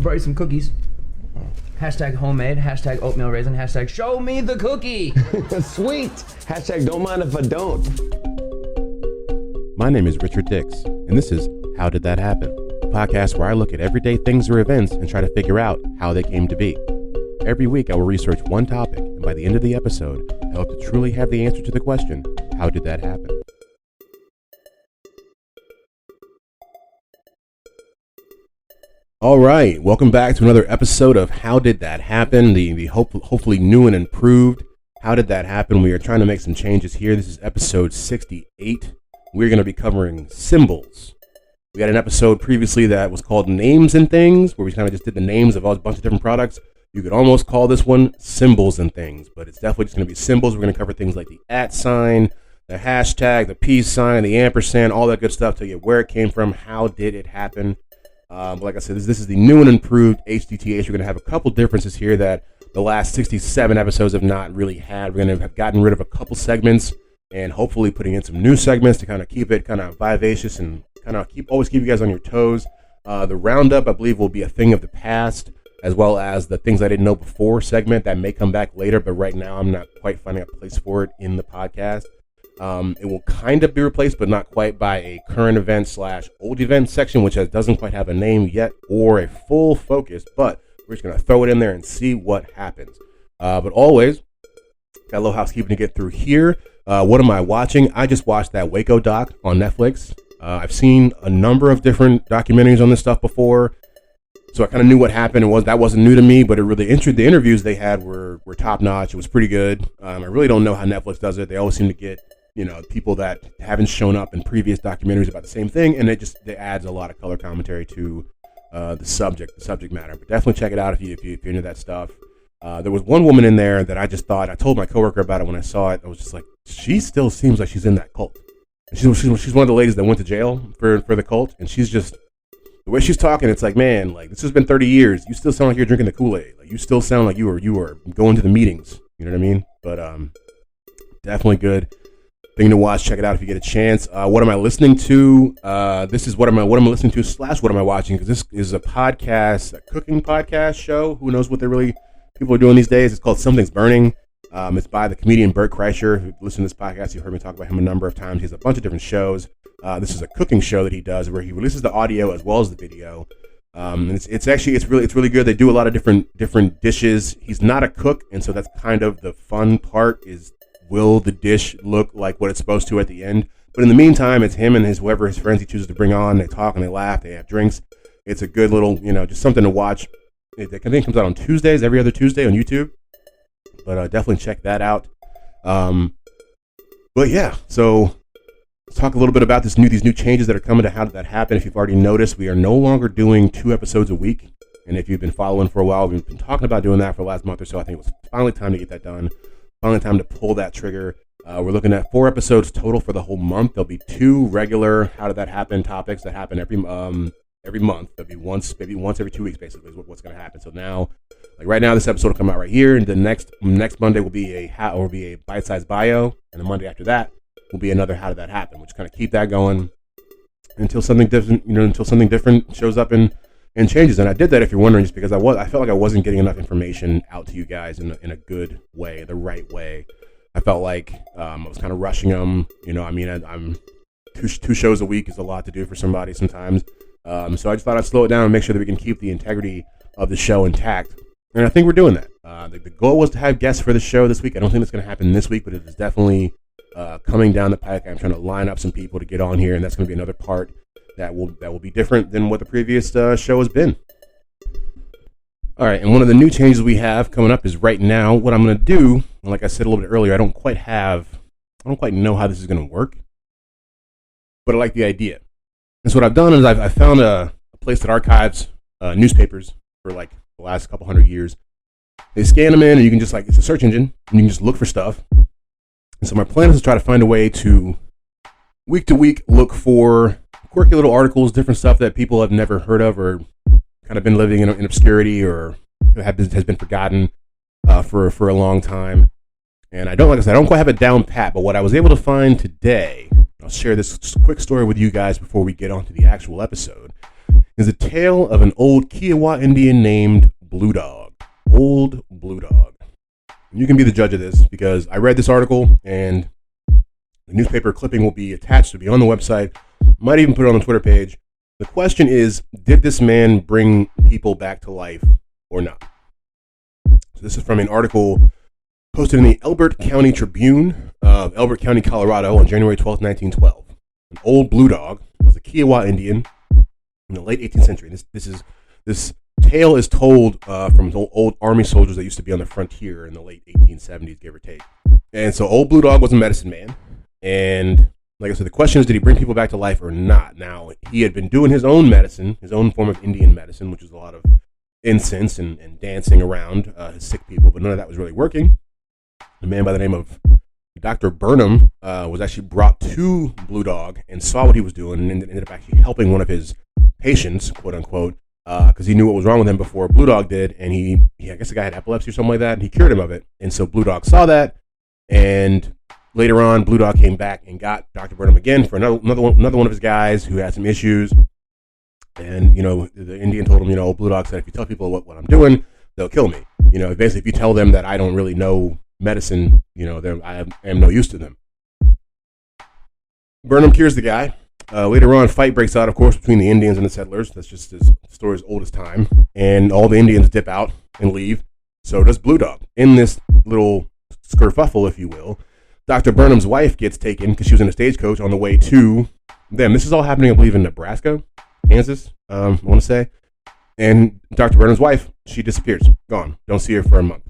brought you some cookies. Hashtag homemade, hashtag oatmeal raisin, hashtag show me the cookie. Sweet. Hashtag don't mind if I don't. My name is Richard Dix, and this is How Did That Happen? A podcast where I look at everyday things or events and try to figure out how they came to be. Every week I will research one topic, and by the end of the episode, I hope to truly have the answer to the question, how did that happen? All right, welcome back to another episode of How Did That Happen? The hopefully new and improved How Did That Happen? We are trying to make some changes here. This is episode 68. We're going to be covering symbols. We had an episode previously that was called Names and Things, where we kind of just did the names of a bunch of different products. You could almost call this one Symbols and Things, but it's definitely just going to be symbols. We're going to cover things like the @ sign, the hashtag, the peace sign, the ampersand, all that good stuff, tell you where it came from, how did it happen. But like I said, this is the new and improved HDTH. We're going to have a couple differences here that the last 67 episodes have not really had. We're going to have gotten rid of a couple segments and hopefully putting in some new segments to kind of keep it kind of vivacious and kind of always keep you guys on your toes. The roundup, I believe, will be a thing of the past, as well as the things I didn't know before segment that may come back later, but right now I'm not quite finding a place for it in the podcast. It will kind of be replaced, but not quite, by a current event / old event section, which doesn't quite have a name yet or a full focus, but we're just going to throw it in there and see what happens. But always, got a little housekeeping to get through here. What am I watching? I just watched that Waco doc on Netflix. I've seen a number of different documentaries on this stuff before, so I kind of knew what happened. That wasn't new to me, but the interviews they had were top notch. It was pretty good. I really don't know how Netflix does it. They always seem to get people that haven't shown up in previous documentaries about the same thing, and it adds a lot of color commentary to the subject matter. But definitely check it out if you're into that stuff. There was one woman in there that I told my coworker about it when I saw it. I was just like, she still seems like she's in that cult. And she's one of the ladies that went to jail for the cult, and she's just, the way she's talking, it's like, man, like, this has been 30 years. You still sound like you're drinking the Kool-Aid. Like, you still sound like you were going to the meetings. You know what I mean? But definitely good thing to watch. Check it out if you get a chance. What am I listening to? This is what am I listening to / what am I watching? Because this is a podcast, a cooking podcast show. Who knows what people are doing these days? It's called Something's Burning. It's by the comedian Bert Kreischer. Who listen to this podcast, you've heard me talk about him a number of times. He has a bunch of different shows. This is a cooking show that he does where he releases the audio as well as the video. And it's really good. They do a lot of different dishes. He's not a cook, and so that's kind of the fun part is, will the dish look like what it's supposed to at the end? But in the meantime, it's him and his friends he chooses to bring on. They talk and they laugh. They have drinks. It's a good little, just something to watch. I think it comes out on Tuesdays, every other Tuesday on YouTube. But definitely check that out. But yeah, so let's talk a little bit about these new changes that are coming to How Did That Happen. If you've already noticed, we are no longer doing 2 episodes a week. And if you've been following for a while, we've been talking about doing that for the last month or so. I think it was finally time to get that done. Finally time to pull that trigger. We're looking at 4 episodes total for the whole month. There'll be 2 regular How Did That Happen topics that happen every month. There'll be once every 2 weeks, basically, is what's going to happen. So now, like right now, this episode will come out right here, and the next Monday will be a bite-sized bio, and the Monday after that will be another How Did That Happen, which kind of keep that going until something different shows up and changes. And I did that, if you're wondering, just because I felt like I wasn't getting enough information out to you guys in a good way, the right way. I felt like I was kind of rushing them. I'm 2 shows a week is a lot to do for somebody sometimes. So I just thought I'd slow it down and make sure that we can keep the integrity of the show intact. And I think we're doing that. The goal was to have guests for the show this week. I don't think that's going to happen this week, but it is definitely coming down the pike. I'm trying to line up some people to get on here, and that's going to be another part that will be different than what the previous show has been. All right, and one of the new changes we have coming up is right now, what I'm going to do, like I said a little bit earlier, I don't quite know how this is going to work, but I like the idea. And so what I've done is I found a place that archives newspapers for like the last couple hundred years. They scan them in, and you can just it's a search engine, and you can just look for stuff. And so my plan is to try to find a way to week to week look for quirky little articles, different stuff that people have never heard of or kind of been living in obscurity or has been forgotten for a long time. And I don't quite have it down pat, but what I was able to find today, I'll share this quick story with you guys before we get on to the actual episode, is a tale of an old Kiowa Indian named Blue Dog. Old Blue Dog. You can be the judge of this because I read this article and the newspaper clipping will be attached to be on the website. Might even put it on the Twitter page. The question is, did this man bring people back to life or not? So this is from an article posted in the Elbert County Tribune of Elbert County, Colorado on January 12, 1912. An old Blue Dog was a Kiowa Indian in the late 18th century. This tale is told from old army soldiers that used to be on the frontier in the late 1870s, give or take. And so old Blue Dog was a medicine man. And like I said, the question is, did he bring people back to life or not? Now, he had been doing his own medicine, his own form of Indian medicine, which is a lot of incense and dancing around his sick people, but none of that was really working. A man by the name of Dr. Burnham was actually brought to Blue Dog and saw what he was doing and ended up actually helping one of his patients, quote unquote, because he knew what was wrong with him before Blue Dog did. And I guess the guy had epilepsy or something like that, and he cured him of it. And so Blue Dog saw that, and later on, Blue Dog came back and got Dr. Burnham again for another one of his guys who had some issues. And, the Indian told him, Blue Dog said, if you tell people what I'm doing, they'll kill me. Basically, if you tell them that I don't really know medicine, I am no use to them. Burnham cures the guy. Later on, fight breaks out, of course, between the Indians and the settlers. That's just the story as old as time. And all the Indians dip out and leave. So does Blue Dog. In this little skerfuffle, if you will, Dr. Burnham's wife gets taken because she was in a stagecoach on the way to them. This is all happening, I believe, in Nebraska, Kansas, I want to say. And Dr. Burnham's wife, she disappears. Gone. Don't see her for a month.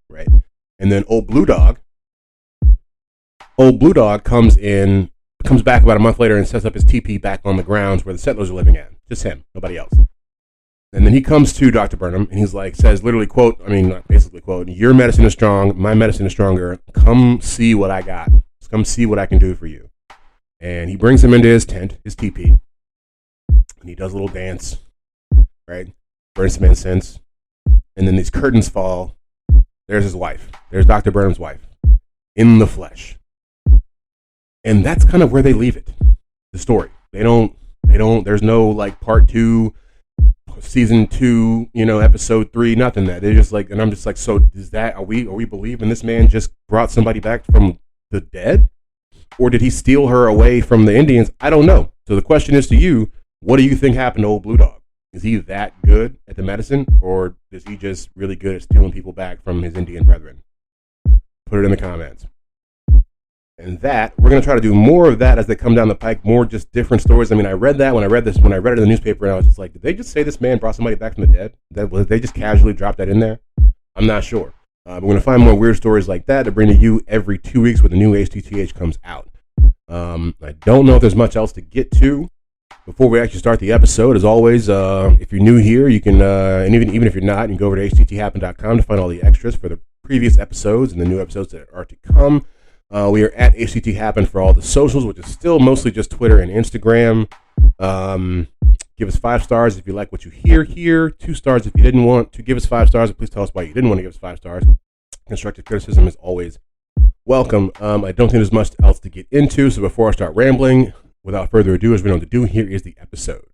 Right? And then old Blue Dog comes back about a month later and sets up his teepee back on the grounds where the settlers are living at. Just him, nobody else. And then he comes to Dr. Burnham and says literally, quote, basically, quote, your medicine is strong, my medicine is stronger. Come see what I got. Come see what I can do for you. And he brings him into his tent, his teepee, and he does a little dance, right? Burns some incense. And then these curtains fall. There's his wife. There's Dr. Burnham's wife in the flesh. And that's kind of where they leave it. The story. There's no part 2, season 2, episode 3, nothing that. They're just and I'm just so are we believing this man just brought somebody back from the dead? Or did he steal her away from the Indians? I don't know. So the question is to you, what do you think happened to old Blue Dog? Is he that good at the medicine, or is he just really good at stealing people back from his Indian brethren? Put it in the comments. And that, we're going to try to do more of that as they come down the pike, more just different stories. I read that when I read it in the newspaper, and I was just like, did they just say this man brought somebody back from the dead? They just casually dropped that in there? I'm not sure. But we're going to find more weird stories like that to bring to you every 2 weeks when the new HTTH comes out. I don't know if there's much else to get to before we actually start the episode. As always, if you're new here, you can, and even if you're not, you can go over to htthappen.com to find all the extras for the previous episodes and the new episodes that are to come. We are at HCT Happen for all the socials, which is still mostly just Twitter and Instagram. Give us 5 stars if you like what you hear here. 2 stars if you didn't want to give us 5 stars. Please tell us why you didn't want to give us 5 stars. Constructive criticism is always welcome. I don't think there's much else to get into, so before I start rambling, without further ado, as we know what to do, here is the episode.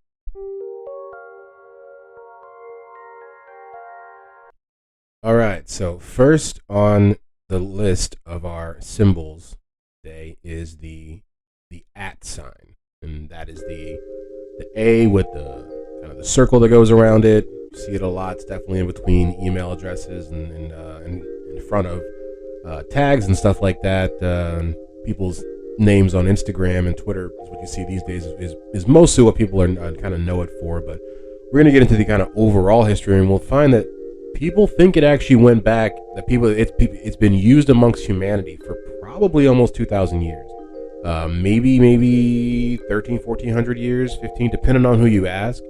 All right, so first on the list of our symbols today is the @ sign, and that is the A with the kind of the circle that goes around it. You see it a lot. It's definitely in between email addresses and in front of tags and stuff like that. People's names on Instagram and Twitter is what you see these days. Is mostly what people are kind of know it for. But we're gonna get into the kind of overall history, and we'll find that people think it actually went back. That it's been used amongst humanity for probably almost 2,000 years. Maybe 13, 1400 years, 15, depending on who you ask,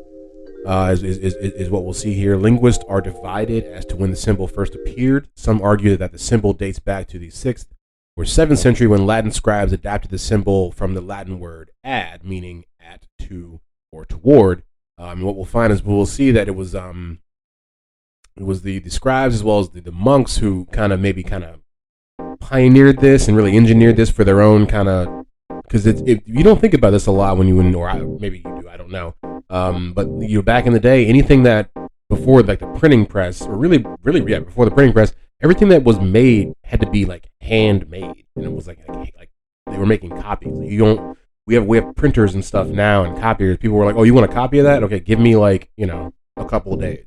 is what we'll see here. Linguists are divided as to when the symbol first appeared. Some argue that the symbol dates back to the 6th or 7th century when Latin scribes adapted the symbol from the Latin word ad, meaning at, to, or toward. And what we'll find is we'll see that it was the scribes as well as the monks who kind of pioneered this and really engineered this for their own kind of, because if you don't think about this a lot or maybe you do, I don't know. But back in the day, anything that before like the printing press, or really before the printing press, everything that was made had to be like handmade, and it was like they were making copies. We have printers and stuff now and copiers. People were like, oh, you want a copy of that? Okay, give me like a couple of days.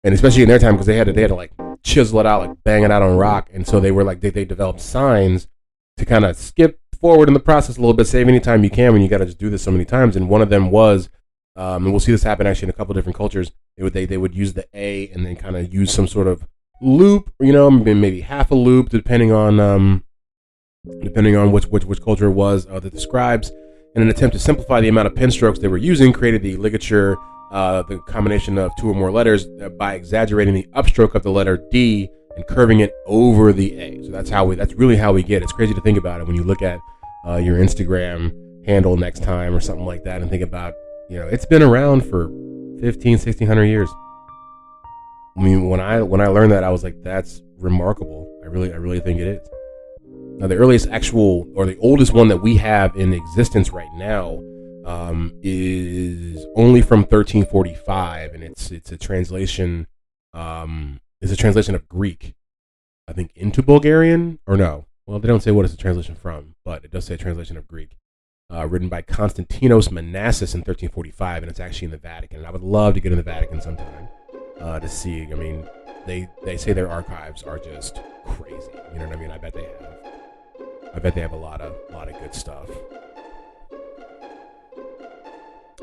And especially in their time, because they had to like chisel it out, like bang it out on rock, and so they were like they developed signs to kind of skip forward in the process a little bit, save any time you can when you got to just do this so many times. And one of them was, and we'll see this happen actually in a couple of different cultures. They would use the A and then kind of use some sort of loop, maybe half a loop, depending on which culture it was. That the scribes, in an attempt to simplify the amount of pen strokes they were using, created the ligature, the combination of two or more letters, by exaggerating the upstroke of the letter D and curving it over the A. So that's really how we get it. It's crazy to think about it when you look at your Instagram handle next time or something like that and think about, it's been around for 1600 years. I mean, when I learned that, I was like, that's remarkable. I really think it is. Now, the earliest actual, or the oldest one that we have in existence right now, is only from 1345, and it's a translation. It's a translation of Greek, I think, into Bulgarian, or no? Well, they don't say what it's a translation from, but it does say a translation of Greek, written by Constantinos Manasses in 1345, and it's actually in the Vatican. And I would love to get in the Vatican sometime to see. I mean, they say their archives are just crazy. You know what I mean? I bet they have a lot of good stuff.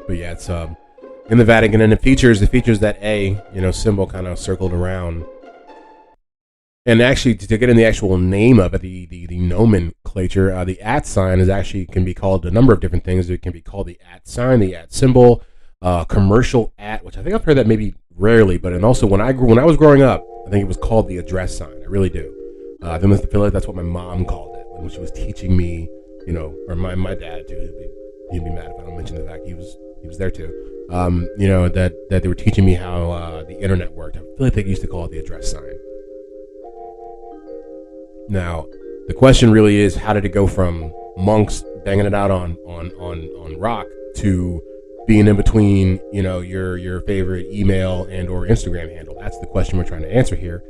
But yeah, it's in the Vatican, and it features that A, symbol kind of circled around. And actually, to get in the actual name of it, the nomenclature, the @ sign can be called a number of different things. It can be called the @ sign, the @ symbol, commercial @ which I think I've heard that maybe rarely, but and also when I was growing up, I think it was called the address sign. I really do. I feel like that's what my mom called it when she was teaching me, or my dad too. He'd be mad if I don't mention the fact he was there too. That they were teaching me how the internet worked. I feel like they used to call it the address sign. Now, the question really is, how did it go from monks banging it out on rock to being in between, your favorite email and or Instagram handle? That's the question we're trying to answer here.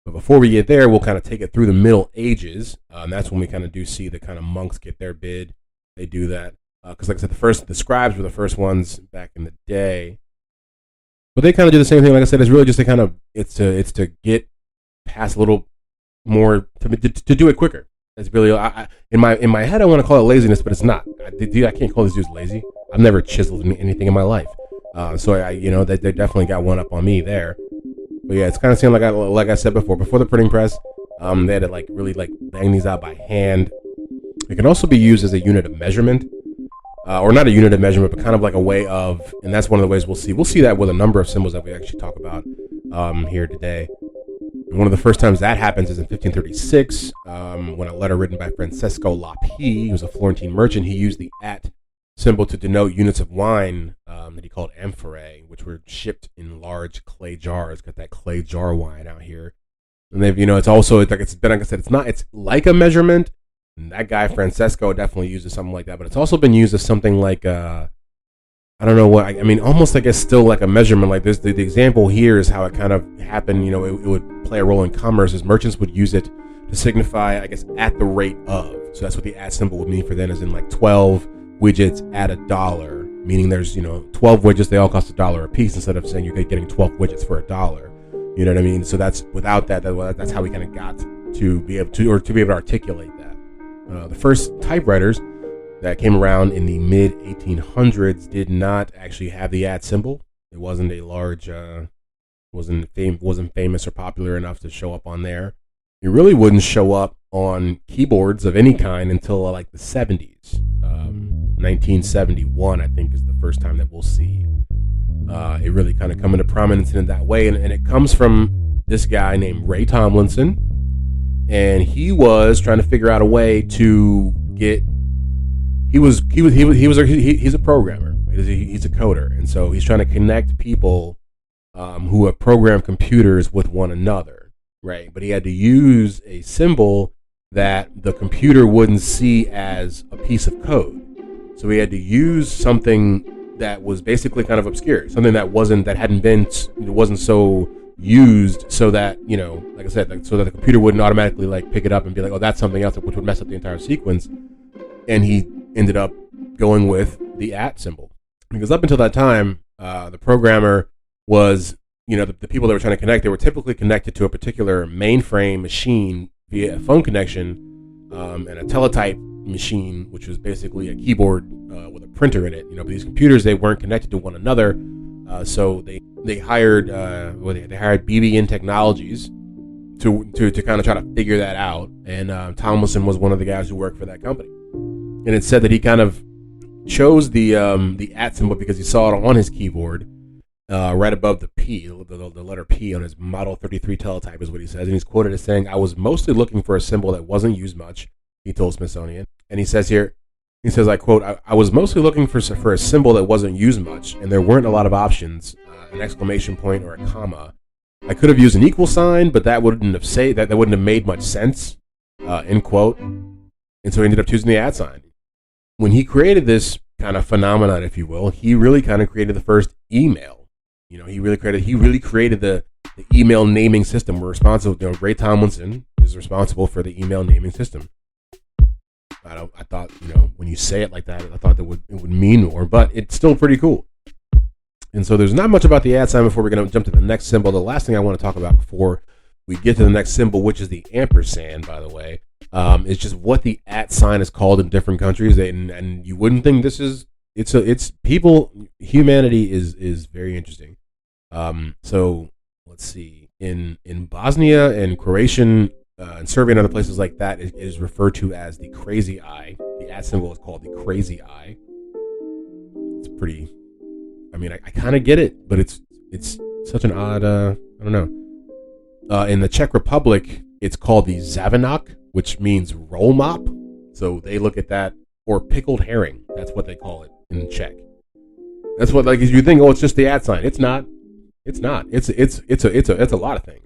But before we get there, we'll kind of take it through the Middle Ages. That's when we kind of do see the kind of monks get their bid. They do that because, like I said, the scribes were the first ones back in the day. But they kind of do the same thing. Like I said, it's really just to kind of it's to get past a little more to do it quicker. It's really in my head I want to call it laziness, but it's not. I can't call these dudes lazy. I've never chiseled anything in my life, so they definitely got one up on me there. But yeah, it's kind of seemed like I said before the printing press, they had to really bang these out by hand. It can also be used as a unit of measurement, or not a unit of measurement, but kind of like a way of, and that's one of the ways we'll see that with a number of symbols that we actually talk about here today. And one of the first times that happens is in 1536, when a letter written by Francesco Lapi, he was a Florentine merchant, he used the @ symbol to denote units of wine that he called amphorae, which were shipped in large clay jars. Got that clay jar wine out here, and they've it's like a measurement. And that guy Francesco definitely uses something like that, but it's also been used as something like I don't know what I mean, almost I guess still like a measurement. Like this, the example here is how it kind of happened. It would play a role in commerce, as merchants would use it to signify, I guess, at the rate of. So that's what the @ symbol would mean for them, is in like 12 widgets at $1, meaning there's 12 widgets, they all cost $1 a piece, instead of saying you're getting 12 widgets for $1. You know what I mean? So that's without that's how we kind of got to be able to articulate that. The first typewriters that came around in the mid 1800s did not actually have the @ symbol. It wasn't a large, wasn't famous or popular enough to show up on there. It really wouldn't show up on keyboards of any kind until like the 70s. 1971, I think, is the first time that we'll see it really kind of come into prominence in that way, and it comes from this guy named Ray Tomlinson, and he was trying to figure out a way to get. He's a programmer. He's a coder, and so he's trying to connect people who have programmed computers with one another, right? But he had to use a symbol that the computer wouldn't see as a piece of code. So he had to use something that was basically kind of obscure, something that wasn't so used, so that, you know, like I said, like, so that the computer wouldn't automatically like pick it up and be like, oh, that's something else, which would mess up the entire sequence. And he ended up going with the @ symbol, because up until that time, the programmer was, you know, the people that were trying to connect, they were typically connected to a particular mainframe machine via a phone connection, and a teletype machine, which was basically a keyboard with a printer in it. You know, but these computers, they weren't connected to one another, so they hired BBN Technologies to kind of try to figure that out. And Tomlinson was one of the guys who worked for that company. And it said that he kind of chose the @ symbol because he saw it on his keyboard, right above the P, the letter P on his Model 33 teletype is what he says. And he's quoted as saying, "I was mostly looking for a symbol that wasn't used much," he told Smithsonian. And he says here, he says, I quote, I was mostly looking for a symbol that wasn't used much, and there weren't a lot of options, an exclamation point or a comma. I could have used an equal sign, but that wouldn't have made much sense, end quote. And so he ended up choosing the @ sign. When he created this kind of phenomenon, if you will, he really kind of created the first email. You know, he really created the email naming system. We're responsible, you know, Ray Tomlinson is responsible for the email naming system. I thought, you know, when you say it like that, I thought it would mean more, but it's still pretty cool. And so there's not much about the @ sign before we're going to jump to the next symbol. The last thing I want to talk about before we get to the next symbol, which is the ampersand, by the way, is just what the @ sign is called in different countries. And you wouldn't think it's people, humanity is very interesting. So let's see, in Bosnia and Croatian, and Serbia and other places like that, it is referred to as the crazy eye. The @ symbol is called the crazy eye. It's pretty, I mean, I kind of get it, but it's such an odd, I don't know. In the Czech Republic, it's called the Zavinok, which means roll mop. So they look at that, or pickled herring. That's what they call it in Czech. That's what, like, you think, oh, it's just the @ sign. It's not. It's not. It's a lot of things.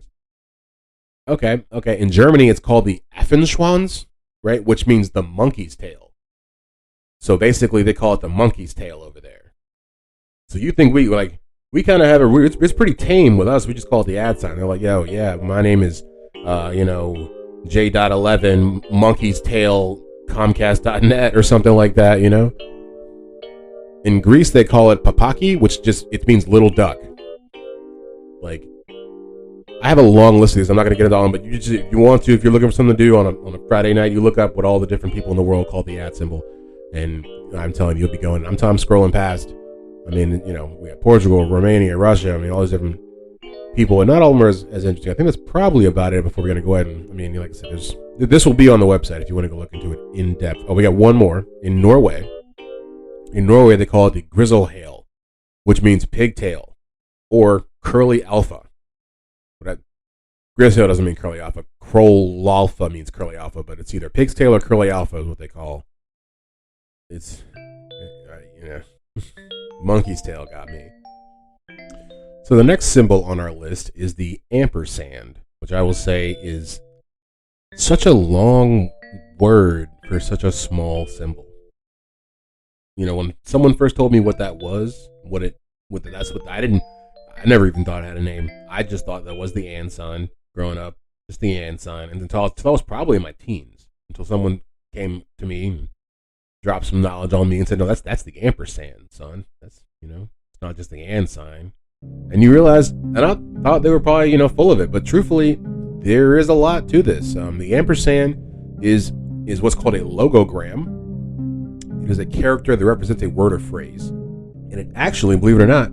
Okay. In Germany, it's called the Affenschwanz, right? Which means the monkey's tail. So basically, they call it the monkey's tail over there. So you think we kind of have it's pretty tame with us. We just call it the @ sign. They're like, yo, yeah, my name is, J.11 monkey's tail Comcast.net or something like that, you know? In Greece, they call it papaki, which it means little duck. Like, I have a long list of these. I'm not going to get into all of them, but if you want to, if you're looking for something to do on a Friday night, you look up what all the different people in the world call the @ symbol, and I'm telling you, you'll be going. I'm scrolling past. I mean, you know, we have Portugal, Romania, Russia. I mean, all these different people, and not all of them are as interesting. I think that's probably about it before we're going to go ahead and, I mean, like I said, this will be on the website if you want to go look into it in depth. Oh, we got one more. In Norway, they call it the grizzlehale, which means pigtail or curly alpha. Grizzlehale doesn't mean curly alpha. Kroll alpha means curly alpha, but it's either pig's tail or curly alpha is what they call. It's, monkey's tail got me. So the next symbol on our list is the ampersand, which I will say is such a long word for such a small symbol. You know, when someone first told me what that was, I never even thought it had a name. I just thought that was the and sign growing up, just the and sign. And until I was probably in my teens, until someone came to me and dropped some knowledge on me and said, no, that's the ampersand, son. That's, it's not just the and sign. And you realize, and I thought they were probably, full of it, but truthfully, there is a lot to this. The ampersand is what's called a logogram. It is a character that represents a word or phrase. And it actually, believe it or not,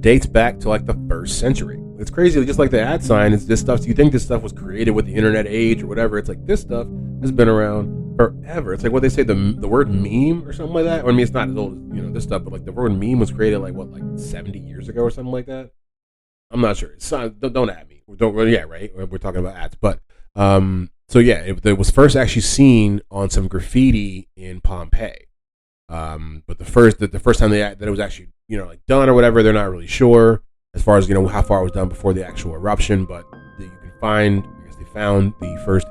dates back to like the 1st century. It's crazy, just like the @ sign, it's this stuff, so you think this stuff was created with the internet age or whatever. It's like this stuff has been around forever. It's like what they say, the word meme or something like that. Or, I mean, it's not as old as, this stuff, but like the word meme was created like 70 years ago or something like that. I'm not sure. Don't at me. Yeah, right? We're talking about ads. But, so yeah, it was first actually seen on some graffiti in Pompeii. But the first time that it was actually, done or whatever, they're not really sure as far as, how far it was done before the actual eruption. But you can find, I guess they found the first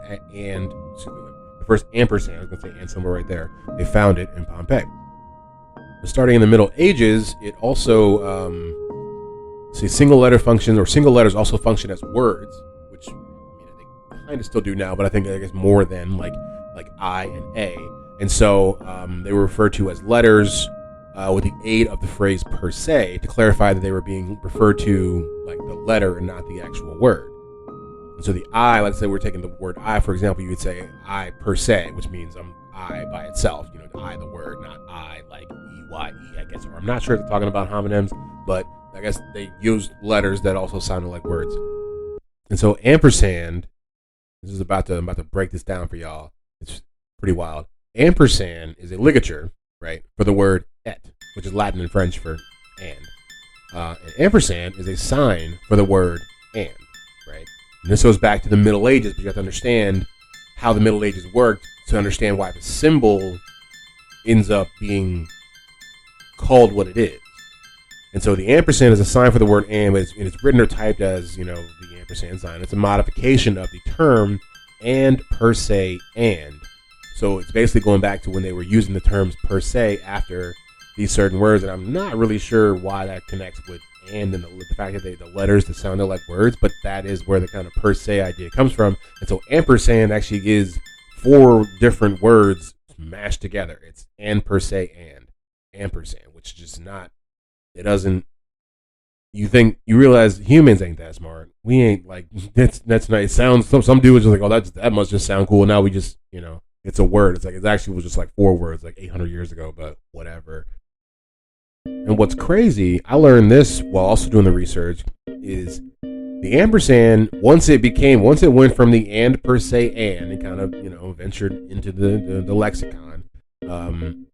ampersand. I was going to say and somewhere right there. They found it in Pompeii. Starting in the Middle Ages, it also single letter functions, or single letters also function as words, which they kind of still do now, but I guess more than like I and A, and so they were referred to as letters with the aid of the phrase per se to clarify that they were being referred to like the letter and not the actual word. And so the I, let's say we're taking the word I, for example, you would say I per se, which means I by itself, I the word, not I like E-Y-E, I guess. Or I'm not sure if they're talking about homonyms, but I guess they used letters that also sounded like words. And so ampersand, this is about to break this down for y'all. It's pretty wild. Ampersand is a ligature, right, for the word et, which is Latin and French for and. And ampersand is a sign for the word and, right? And this goes back to the Middle Ages, but you have to understand how the Middle Ages worked to understand why the symbol ends up being called what it is. And so the ampersand is a sign for the word and, but it's written or typed as, the ampersand sign. It's a modification of the term and per se and. So it's basically going back to when they were using the terms per se after these certain words, and I'm not really sure why that connects with and the fact that the letters that sounded like words, but that is where the kind of per se idea comes from. And so ampersand actually is 4 different words mashed together. It's and per se and ampersand, which is just not, it doesn't, you realize humans ain't that smart. We ain't like, that's nice. It sounds, some dude was just like, oh, that must just sound cool. Now we just, it's a word. It's like, it actually was just like 4 words like 800 years ago, but whatever. And what's crazy, I learned this while also doing the research, is the ampersand, once it went from the and per se and it kind of, ventured into the lexicon,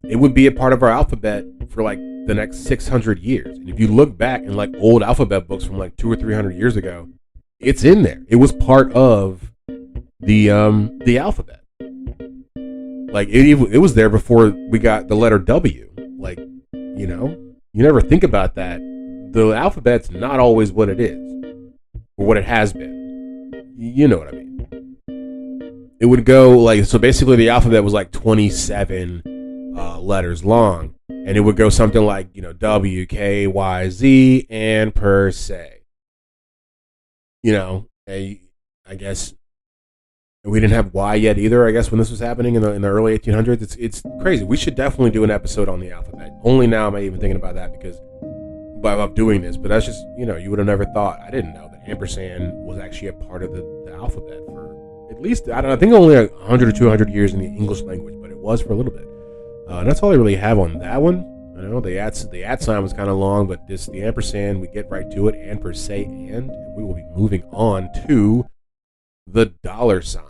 it would be a part of our alphabet for like the next 600 years. And if you look back in like old alphabet books from like 200 or 300 years ago, it's in there. It was part of the alphabet. Like it was there before we got the letter W. Like, you never think about that. The alphabet's not always what it is or what it has been. You know what I mean? It would go like, so basically the alphabet was like 27 letters long, and it would go something like, W, K, Y, Z, and per se. I guess we didn't have Y yet either, I guess, when this was happening in the early 1800s. It's crazy. We should definitely do an episode on the alphabet. Only now am I even thinking about that because of doing this. But that's just, you would have never thought. I didn't know that ampersand was actually a part of the alphabet for at least, I think only 100 or 200 years in the English language, but it was for a little bit. And that's all I really have on that one. The at sign was kind of long, but the ampersand, we get right to it, and per se, and we will be moving on to the dollar sign.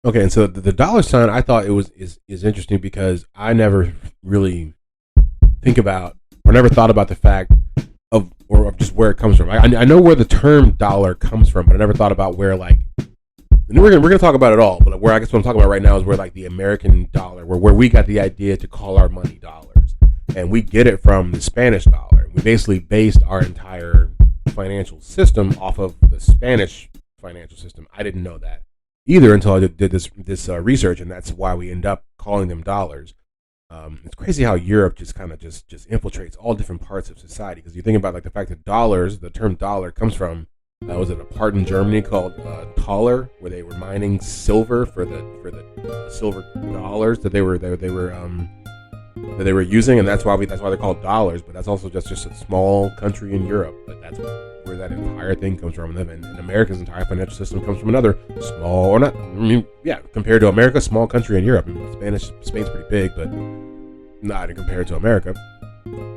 Okay, and so the dollar sign, I thought is interesting because I never really never thought about the fact of just where it comes from. I know where the term dollar comes from, but I never thought about where, like, and we're gonna talk about it all, but where I guess what I'm talking about right now is where, like, the American dollar, where we got the idea to call our money dollars, and we get it from the Spanish dollar. We basically based our entire financial system off of the Spanish financial system. I didn't know that either until I did this research, and that's why we end up calling them dollars. It's crazy how Europe just kind of just infiltrates all different parts of society, because you think about, like, the fact that the term dollar comes from, was it a part in Germany called Thaler, where they were mining silver for the silver dollars that they were using, and that's why they're called dollars. But that's also just a small country in Europe. But that's where that entire thing comes from. And America's entire financial system comes from another small, or not, compared to America, small country in Europe. Spain's pretty big, but not compared to America.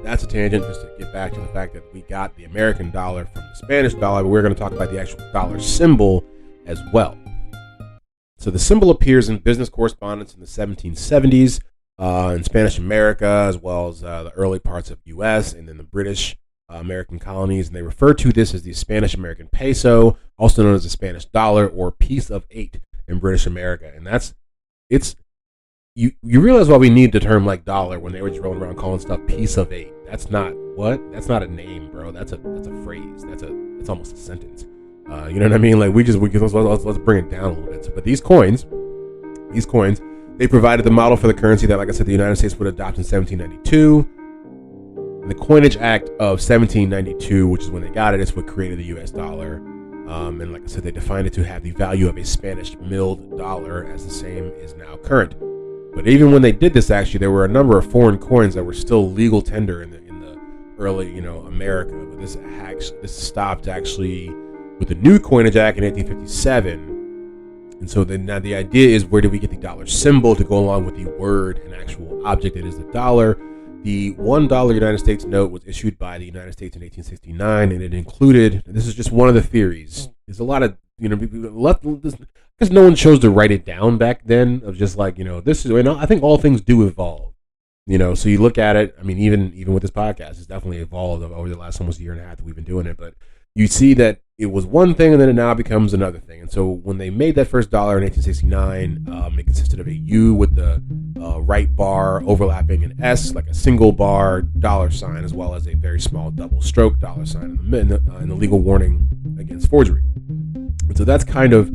That's a tangent, just to get back to the fact that we got the American dollar from the Spanish dollar, but we're going to talk about the actual dollar symbol as well. So the symbol appears in business correspondence in the 1770s, in Spanish America, as well as the early parts of U.S. and then the British American colonies, and they refer to this as the Spanish American peso, also known as the Spanish dollar or piece of 8 in British America. And you realize why we need the term like dollar when they were just rolling around calling stuff piece of 8. That's not a name, bro. That's a phrase. That's almost a sentence. You know what I mean? Like let's bring it down a little bit. But these coins, They provided the model for the currency that, like I said, the United States would adopt in 1792. And the Coinage Act of 1792, which is when they got it, is what created the U.S. dollar. And like I said, they defined it to have the value of a Spanish milled dollar, as the same is now current. But even when they did this, actually, there were a number of foreign coins that were still legal tender in the early, America. But this stopped actually with the new Coinage Act in 1857. And so then now the idea is, where do we get the dollar symbol to go along with the word and actual object that is the dollar? The $1 United States note was issued by the United States in 1869, and it included, this is just one of the theories. There's a lot of, because no one chose to write it down back then, of just like, this is, I think all things do evolve. So you look at it, I mean, even with this podcast, it's definitely evolved over the last almost year and a half that we've been doing it, but you see that it was one thing and then it now becomes another thing. And so when they made that first dollar in 1869, it consisted of a U with the right bar overlapping an S, like a single bar dollar sign, as well as a very small double stroke dollar sign in the legal warning against forgery. And so that's kind of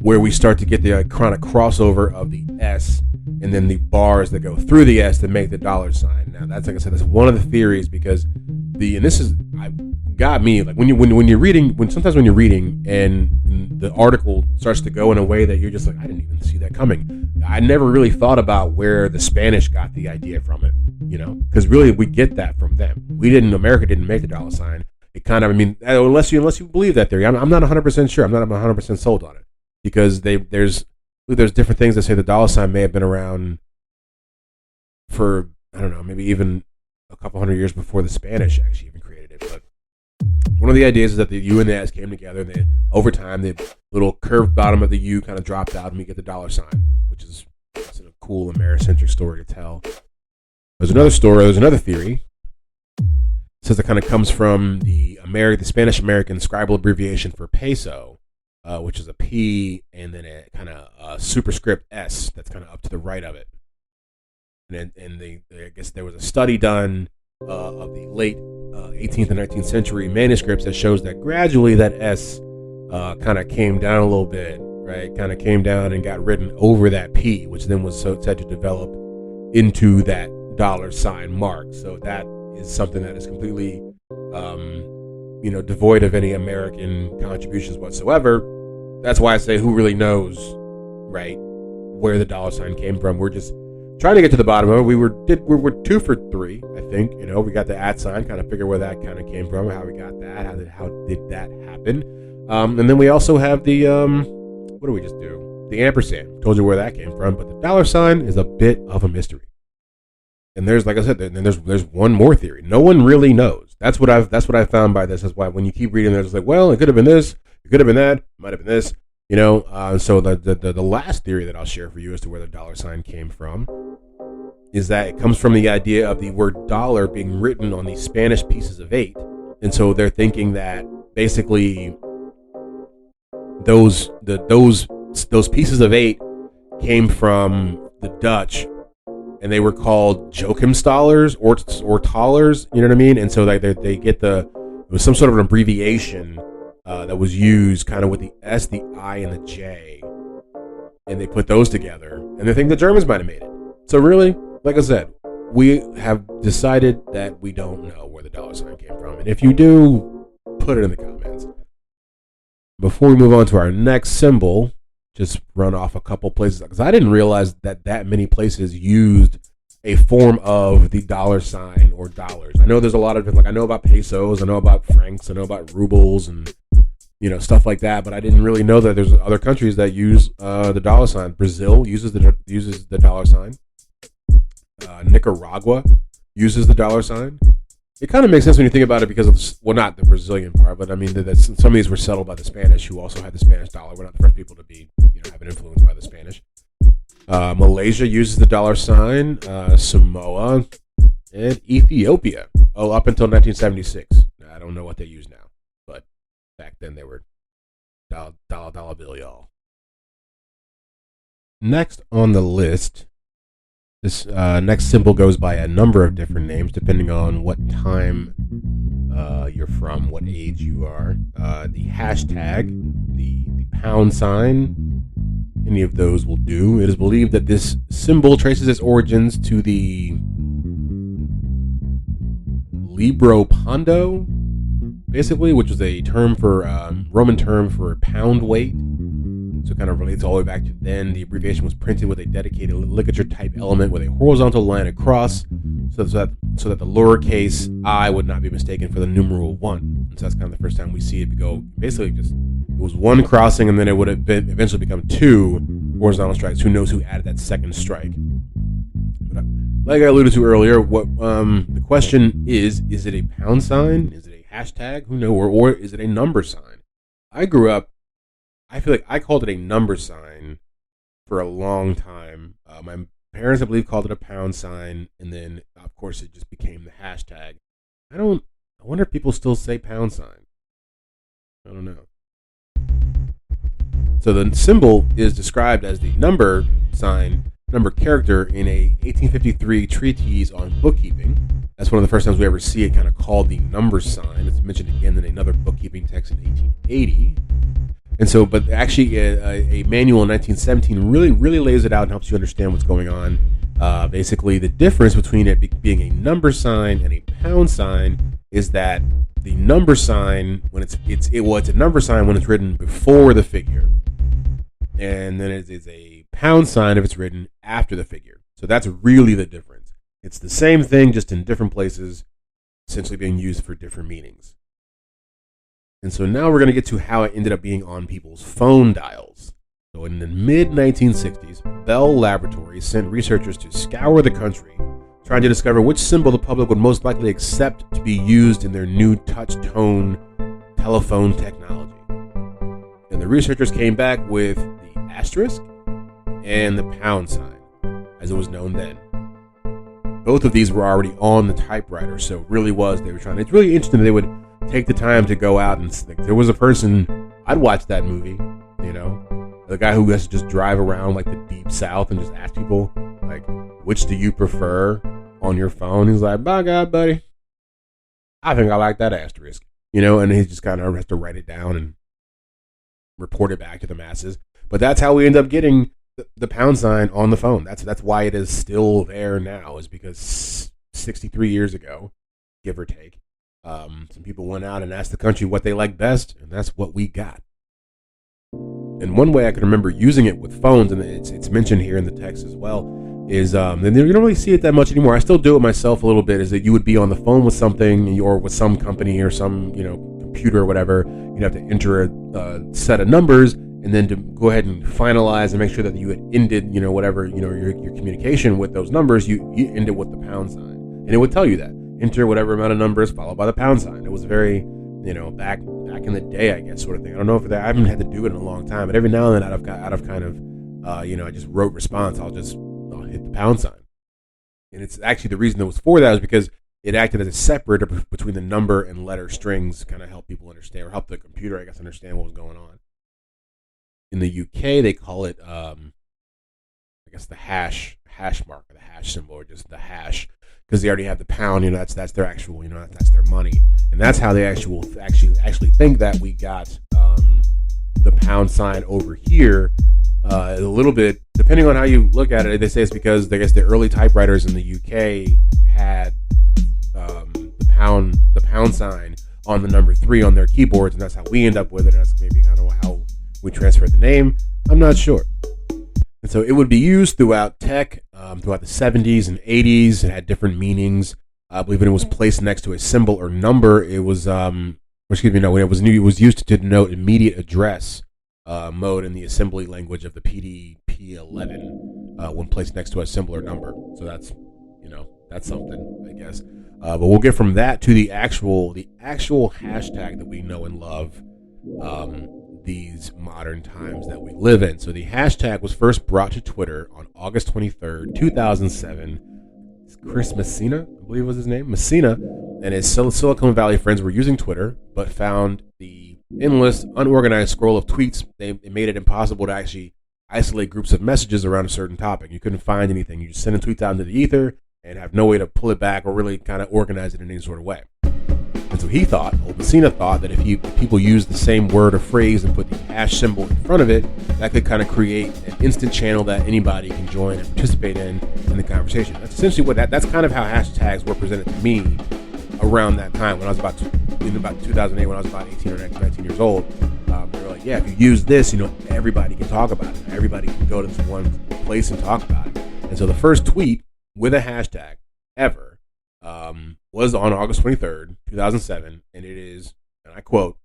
where we start to get the iconic crossover of the S and then the bars that go through the S that make the dollar sign. Now, that's, like I said, that's one of the theories, because got me, like when you're reading, sometimes when you're reading and the article starts to go in a way that you're just like, I didn't even see that coming. I never really thought about where the Spanish got the idea from it, because really we get that from them. America didn't make the dollar sign. It kind of, unless you believe that theory, I'm not 100% sure. I'm not 100% sold on it, because there's different things that say the dollar sign may have been around for, I don't know, maybe even a couple hundred years before the Spanish actually even created it. But one of the ideas is that the U and the S came together, and over time, the little curved bottom of the U kind of dropped out, and we get the dollar sign, which is a cool Americentric story to tell. There's another theory. It says it kind of comes from the Spanish-American scribal abbreviation for peso, which is a P and then a kind of superscript S that's kind of up to the right of it. And I guess there was a study done of the late 18th and 19th century manuscripts that shows that gradually that S kind of came down a little bit, right? Kind of came down and got written over that P, which then was said to develop into that dollar sign mark. So that is something that is completely, devoid of any American contributions whatsoever. That's why I say, who really knows, right, where the dollar sign came from? We're just trying to get to the bottom of it. We're 2 for 3, I think. We got the @ sign, kind of figure where that kind of came from, how we got that, how did that happen, and then we also have the what do we just do? The ampersand. Told you where that came from, but the dollar sign is a bit of a mystery. And there's, like I said, there's one more theory. No one really knows. That's what I found by this. That's why when you keep reading, there's like, well, it could have been this, it could have been that, it might have been this. So the last theory that I'll share for you as to where the dollar sign came from is that it comes from the idea of the word dollar being written on these Spanish pieces of 8. And so they're thinking that basically those pieces of 8 came from the Dutch, and they were called Joachimsthalers or thalers, you know what I mean? And so they get it was some sort of an abbreviation that was used kind of with the S, the I, and the J, and they put those together, and they think the Germans might have made it. So really, like I said, we have decided that we don't know where the dollar sign came from, and if you do, put it in the comments. Before we move on to our next symbol, just run off a couple places, because I didn't realize that many places used a form of the dollar sign or dollars. I know there's a lot of different, I know about pesos, I know about francs, I know about rubles, and stuff like that, but I didn't really know that there's other countries that use the dollar sign. Brazil uses the dollar sign. Nicaragua uses the dollar sign. It kind of makes sense when you think about it, because of, well, not the Brazilian part, but I mean that some of these were settled by the Spanish, who also had the Spanish dollar. We're not the first people to be have an influence by the Spanish. Malaysia uses the dollar sign. Samoa and Ethiopia. Oh, up until 1976. I don't know what they use now, but back then they were dollar bill, y'all. Next on the list, this next symbol goes by a number of different names depending on what time you're from, what age you are. The hashtag, the pound sign, any of those will do. It is believed that this symbol traces its origins to the Libro Pondo, basically, which was a term for Roman term for pound weight. So it kind of relates all the way back to then. The abbreviation was printed with a dedicated ligature type element with a horizontal line across, so that the lowercase I would not be mistaken for the numeral 1. And so that's kind of the first time we see it go. Basically, just it was one crossing, and then it would have eventually become 2 horizontal strikes. Who knows who added that second strike? But like I alluded to earlier, what the question is it a pound sign? Is it a hashtag? Who knows? Or is it a number sign? I grew up, I feel like I called it a number sign for a long time. My parents, I believe, called it a pound sign, and then, of course, it just became the hashtag. I wonder if people still say pound sign. I don't know. So the symbol is described as the number sign, number character in a 1853 treatise on bookkeeping. That's one of the first times we ever see it kind of called the number sign. It's mentioned again in another bookkeeping text in 1880. And so, but actually a manual in 1917 really lays it out and helps you understand what's going on. Basically, the difference between it being a number sign and a pound sign is that the number sign, when it's a number sign when it's written before the figure, and then it is a pound sign if it's written after the figure. So that's really the difference. It's the same thing, just in different places, essentially being used for different meanings. And so now we're going to get to how it ended up being on people's phone dials. So in the mid-1960s, Bell Laboratories sent researchers to scour the country, trying to discover which symbol the public would most likely accept to be used in their new touch-tone telephone technology. And the researchers came back with the asterisk and the pound sign, as it was known then. Both of these were already on the typewriter, so it really was, they were trying. It's really interesting that they would take the time to go out and like, there was a person, I'd watch that movie, you know, the guy who has to just drive around like the deep south and just ask people, like, which do you prefer on your phone? He's like, by God, buddy, I think I like that asterisk, you know, and he just kind of has to write it down and report it back to the masses. But that's how we end up getting the pound sign on the phone. That's why it is still there now, is because 63 years ago, give or take, some people went out and asked the country what they liked best, and that's what we got. And one way I can remember using it with phones, and it's mentioned here in the text as well, is and you don't really see it that much anymore. I still do it myself a little bit. Is that you would be on the phone with something or with some company or some computer or whatever. You'd have to enter a set of numbers, and then to go ahead and finalize and make sure that you had ended whatever your communication with those numbers. You ended with the pound sign, and it would tell you that. Enter whatever amount of numbers followed by the pound sign. It was very, back in the day, I guess, sort of thing. I don't know if I haven't had to do it in a long time, but every now and then out of kind of, I just wrote response. I'll hit the pound sign, and it's actually the reason that was for that is because it acted as a separator between the number and letter strings, kind of help people understand or help the computer, I guess, understand what was going on. In the UK, they call it, I guess, the hash mark or the hash symbol, or just the hash. Because they already have the pound, that's their actual, that's their money, and that's how they actually think that we got the pound sign over here. A little bit, depending on how you look at it, they say it's because I guess the early typewriters in the UK had the pound sign on the number 3 on their keyboards, and that's how we end up with it. And that's maybe kind of how we transferred the name. I'm not sure. And so it would be used throughout tech, throughout the 70s and 80s. It had different meanings. I believe when it was placed next to a symbol or number, it was, when it was used to denote immediate address mode in the assembly language of the PDP-11 when placed next to a symbol or number. So that's something, I guess. But we'll get from that to the actual hashtag that we know and love. These modern times that we live in. So the hashtag was first brought to Twitter on August 23rd, 2007. Chris Messina, I believe was his name, Messina, and his Silicon Valley friends were using Twitter, but found the endless, unorganized scroll of tweets. They made it impossible to actually isolate groups of messages around a certain topic. You couldn't find anything. You just send a tweet out into the ether and have no way to pull it back or really kind of organize it in any sort of way. And so he thought, Messina thought, that if people use the same word or phrase and put the hash symbol in front of it, that could kind of create an instant channel that anybody can join and participate in the conversation. That's essentially what that's kind of how hashtags were presented to me around that time when I was about 2008, when I was about 18 or 19 years old. They were like, yeah, if you use this, everybody can talk about it. Everybody can go to this one place and talk about it. And so the first tweet with a hashtag ever was on August 23rd, 2007, and it is, and I quote,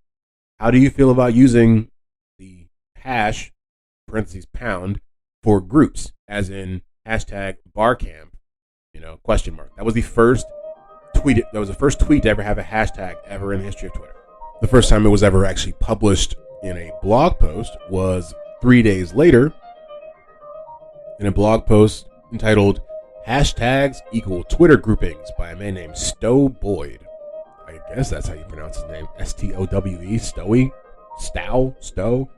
"How do you feel about using the hash, parentheses, pound, for groups, as in hashtag barcamp, question mark." That was the first tweet. That was the first tweet to ever have a hashtag ever in the history of Twitter. The first time it was ever actually published in a blog post was 3 days later in a blog post entitled "Hashtags Equal Twitter Groupings" by a man named Stowe Boyd. I guess that's how you pronounce his name. Stowe, Stowe.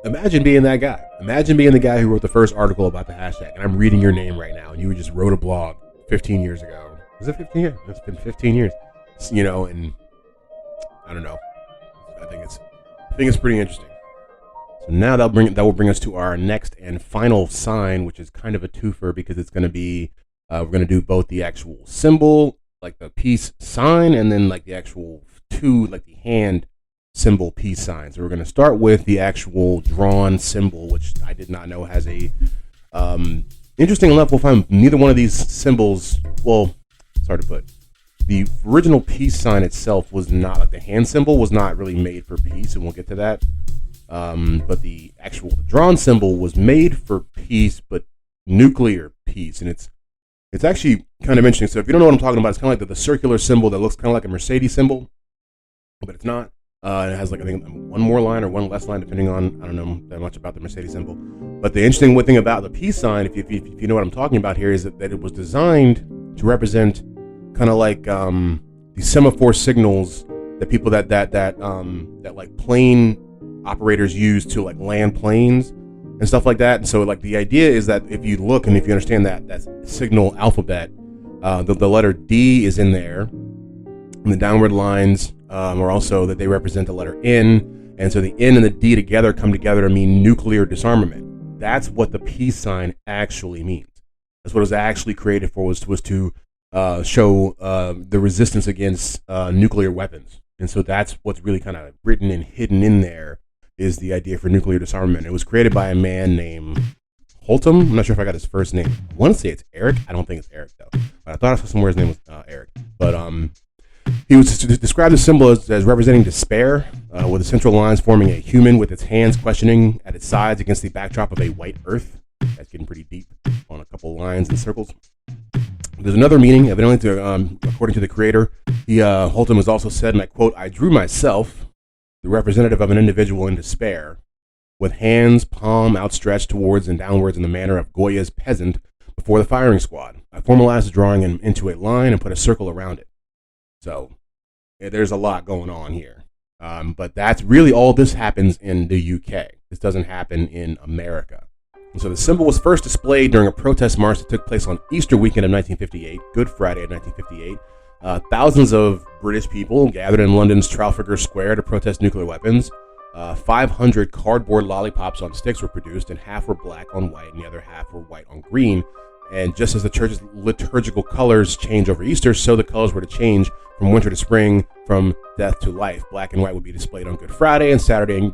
Imagine being that guy. Imagine being the guy who wrote the first article about the hashtag, and I'm reading your name right now, and you just wrote a blog 15 years ago. Is it 15 years? It's been 15 years. And I don't know. I think it's pretty interesting. So now that will bring us to our next and final sign, which is kind of a twofer because it's going to be we're going to do both the actual symbol, like the peace sign, and then like the actual like the hand symbol peace sign. So we're going to start with the actual drawn symbol, which I did not know has a interesting enough. We'll find neither one of these symbols. Well, it's hard to put. The original peace sign itself was not, like the hand symbol was not really made for peace, and we'll get to that. But the actual drawn symbol was made for peace, but nuclear peace, and it's actually kind of interesting. So if you don't know what I'm talking about, it's kind of like the circular symbol that looks kind of like a Mercedes symbol, but it's not. It has like I think one more line or one less line, depending on, I don't know that much about the Mercedes symbol. But the interesting thing about the peace sign, if you know what I'm talking about here, is that it was designed to represent kind of like the semaphore signals that people that like plane operators use to like land planes and stuff like that. And so like the idea is that if you look and if you understand that signal alphabet, the letter D is in there, and the downward lines are also that they represent the letter N, and so the N and the D together come together to mean nuclear disarmament. That's what the peace sign actually means. That's what it was actually created for, was to show the resistance against nuclear weapons. And so that's what's really kind of written and hidden in there, is the idea for nuclear disarmament. It was created by a man named Holtum. I'm not sure if I got his first name. I want to say it's Eric. I don't think it's Eric, though. But I thought I saw somewhere his name was Eric. But he was described the symbol as representing despair, with the central lines forming a human with its hands questioning at its sides against the backdrop of a white earth. That's getting pretty deep on a couple lines and circles. There's another meaning, evidently, according to the creator. Holton was also said, and I quote, "I drew myself, the representative of an individual in despair, with hands, palm outstretched towards and downwards in the manner of Goya's peasant before the firing squad. I formalized the drawing into a line and put a circle around it." So there's a lot going on here. But that's really all this happens in the UK. This doesn't happen in America. And so the symbol was first displayed during a protest march that took place on Easter weekend of 1958, Good Friday of 1958. Thousands of British people gathered in London's Trafalgar Square to protest nuclear weapons. 500 cardboard lollipops on sticks were produced, and half were black on white and the other half were white on green. And just as the church's liturgical colors change over Easter, so the colors were to change from winter to spring, from death to life. Black and white would be displayed on Good Friday, and Saturday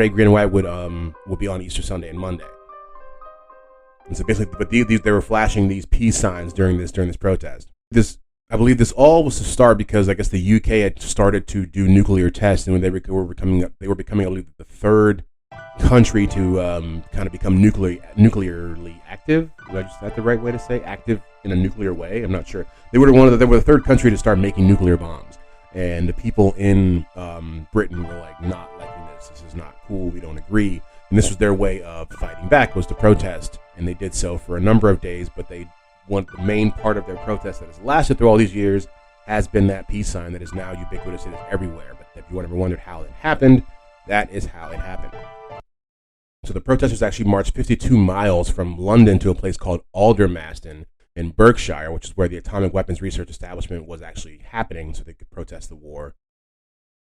green and white would be on Easter Sunday and Monday. And so basically, but they were flashing these peace signs during this protest. I believe this all was to start because I guess the UK had started to do nuclear tests, and when they were becoming the third country to kind of become nuclearly active. Is that the right way to say active in a nuclear way? I'm not sure. They were the third country to start making nuclear bombs, and the people in Britain were like not liking this. This is not cool. We don't agree. And this was their way of fighting back, was to protest, and they did so for a number of days. But the main part of their protest that has lasted through all these years has been that peace sign that is now ubiquitous. It is everywhere. But if you ever wondered how it happened, that is how it happened. So the protesters actually marched 52 miles from London to a place called Aldermaston in Berkshire, which is where the atomic weapons research establishment was actually happening, so they could protest the war.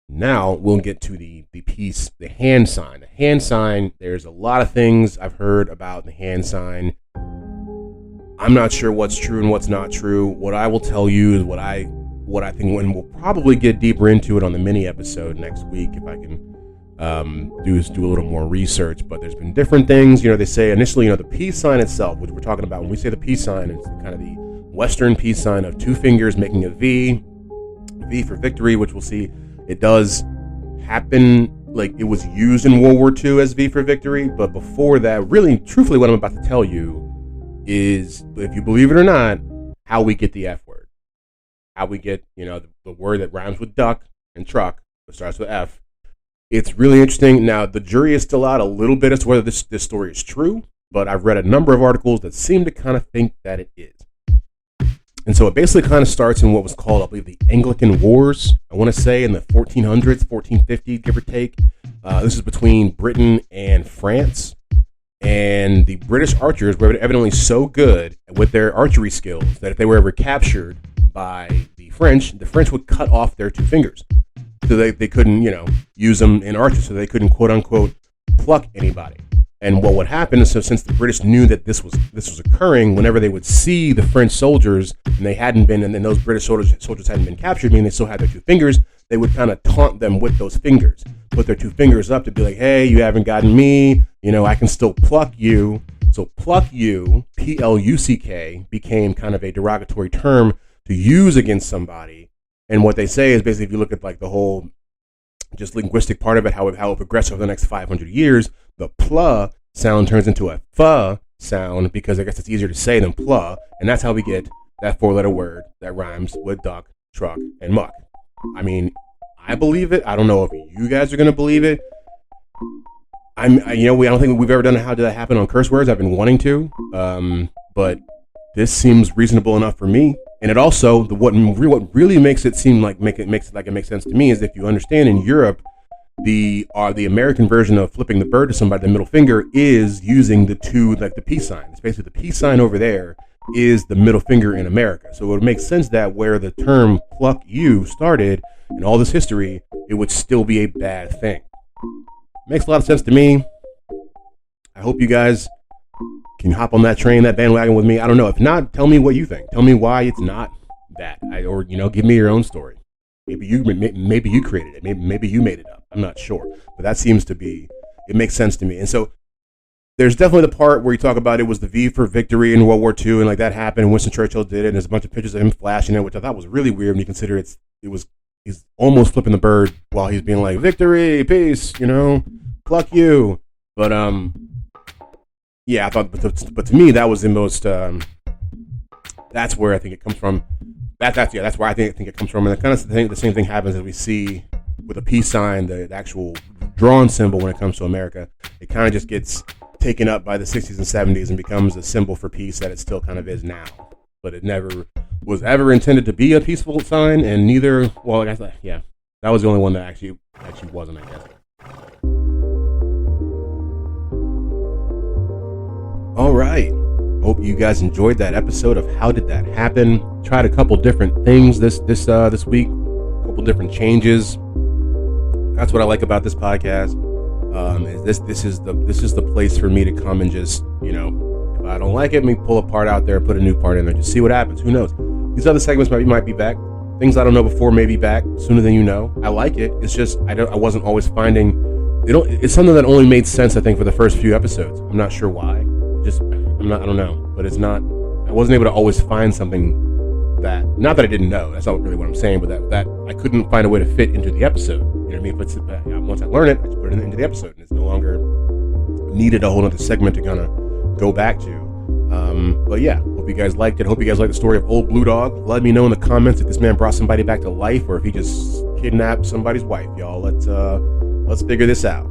Now we'll get to the piece, the hand sign. The hand sign, there's a lot of things I've heard about the hand sign. I'm not sure what's true and what's not true. What I will tell you is what I think, and we'll probably get deeper into it on the mini episode next week if I can do a little more research. But there's been different things. They say initially, the peace sign itself, which we're talking about when we say the peace sign, it's kind of the Western peace sign of two fingers making a V for victory, which we'll see. It does happen, like it was used in World War II as V for victory, but before that, really, truthfully, what I'm about to tell you is, if you believe it or not, how we get the F word. How we get, the word that rhymes with duck and truck, but starts with F. It's really interesting. Now, the jury is still out a little bit as to whether this story is true, but I've read a number of articles that seem to kind of think that it is. And so it basically kind of starts in what was called, I believe, the Anglican Wars, I want to say in the 1400s, 1450, give or take. This is between Britain and France. And the British archers were evidently so good with their archery skills that if they were ever captured by the French would cut off their two fingers. So they couldn't, use them in archery, so they couldn't, quote unquote, pluck anybody. And what would happen is, so since the British knew that this was occurring, whenever they would see the French soldiers and they hadn't been, and then those British soldiers hadn't been captured, meaning they still had their two fingers, they would kind of taunt them with those fingers, put their two fingers up to be like, hey, you haven't gotten me, I can still pluck you. So pluck you, P-L-U-C-K, became kind of a derogatory term to use against somebody. And what they say is basically, if you look at like the whole just linguistic part of it, how it progressed over the next 500 years, the pla sound turns into a fa sound because I guess it's easier to say than pla, and that's how we get that four-letter word that rhymes with duck, truck, and muck. I mean, I believe it. I don't know if you guys are going to believe it. I don't think we've ever done a How Did That Happen on curse words. I've been wanting to, but this seems reasonable enough for me. And it also, what really makes it seem like it makes sense to me is if you understand in Europe, the American version of flipping the bird to somebody, the middle finger, is using the two, like the peace sign. It's basically the peace sign over there is the middle finger in America. So it would make sense that where the term pluck you started in all this history, it would still be a bad thing. Makes a lot of sense to me. I hope you guys can hop on that train, that bandwagon with me. I don't know. If not, tell me what you think. Tell me why it's not that. Or give me your own story. Maybe you created it. Maybe you made it up. I'm not sure. But that seems to be, it makes sense to me. And so there's definitely the part where you talk about it was the V for victory in World War II, and like that happened, and Winston Churchill did it, and there's a bunch of pictures of him flashing it, which I thought was really weird when you consider he's almost flipping the bird while he's being like, victory, peace, pluck you. But yeah, I thought, but to me that was the most. That's where I think it comes from. That's where I think it comes from, and the same thing happens as we see with a peace sign, the actual drawn symbol when it comes to America. It kind of just gets taken up by the 60s and 70s and becomes a symbol for peace that it still kind of is now. But it never was ever intended to be a peaceful sign, and neither. Well, I guess that was the only one that actually wasn't, I guess. All right. Hope you guys enjoyed that episode of How Did That Happen? Tried a couple different things this week, a couple different changes. That's what I like about this podcast. This is the place for me to come and just, if I don't like it, me pull a part out there, put a new part in there, just see what happens. Who knows? These other segments might be back. Things I don't know before may be back sooner than you know. I like it. It's just I wasn't always finding. It's something that only made sense, I think, for the first few episodes. I'm not sure why. I don't know, but it's not. I wasn't able to always find something that, not that I didn't know. That's not really what I'm saying, but that I couldn't find a way to fit into the episode. You know what I mean? But once I learn it, I just put it into the episode, and it's no longer needed a whole other segment to kind of go back to. But yeah, hope you guys liked it. Hope you guys liked the story of Old Blue Dog. Let me know in the comments if this man brought somebody back to life or if he just kidnapped somebody's wife, y'all. Let's figure this out.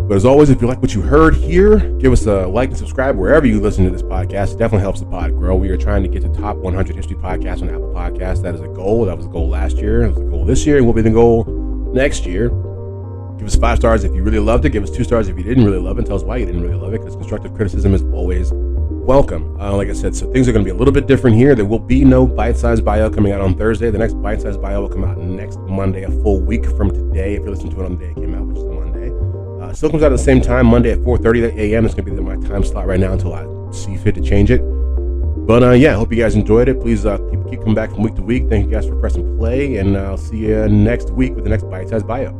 But as always, if you like what you heard here, give us a like and subscribe wherever you listen to this podcast. It definitely helps the pod grow. We are trying to get to top 100 history podcasts on Apple Podcasts. That is a goal. That was a goal last year. It was a goal this year. It will be the goal next year. Give us 5 stars if you really loved it. Give us 2 stars if you didn't really love it. Tell us why you didn't really love it, because constructive criticism is always welcome. Like I said, so things are going to be a little bit different here. There will be no bite-sized bio coming out on Thursday. The next bite-sized bio will come out next Monday, a full week from today. If you're listening to it on the day it came out, which is a Monday. Still comes out at the same time, Monday at 4:30 a.m. It's going to be my time slot right now until I see fit to change it. But yeah, I hope you guys enjoyed it. Please keep coming back from week to week. Thank you guys for pressing play, and I'll see you next week with the next bite-sized bio.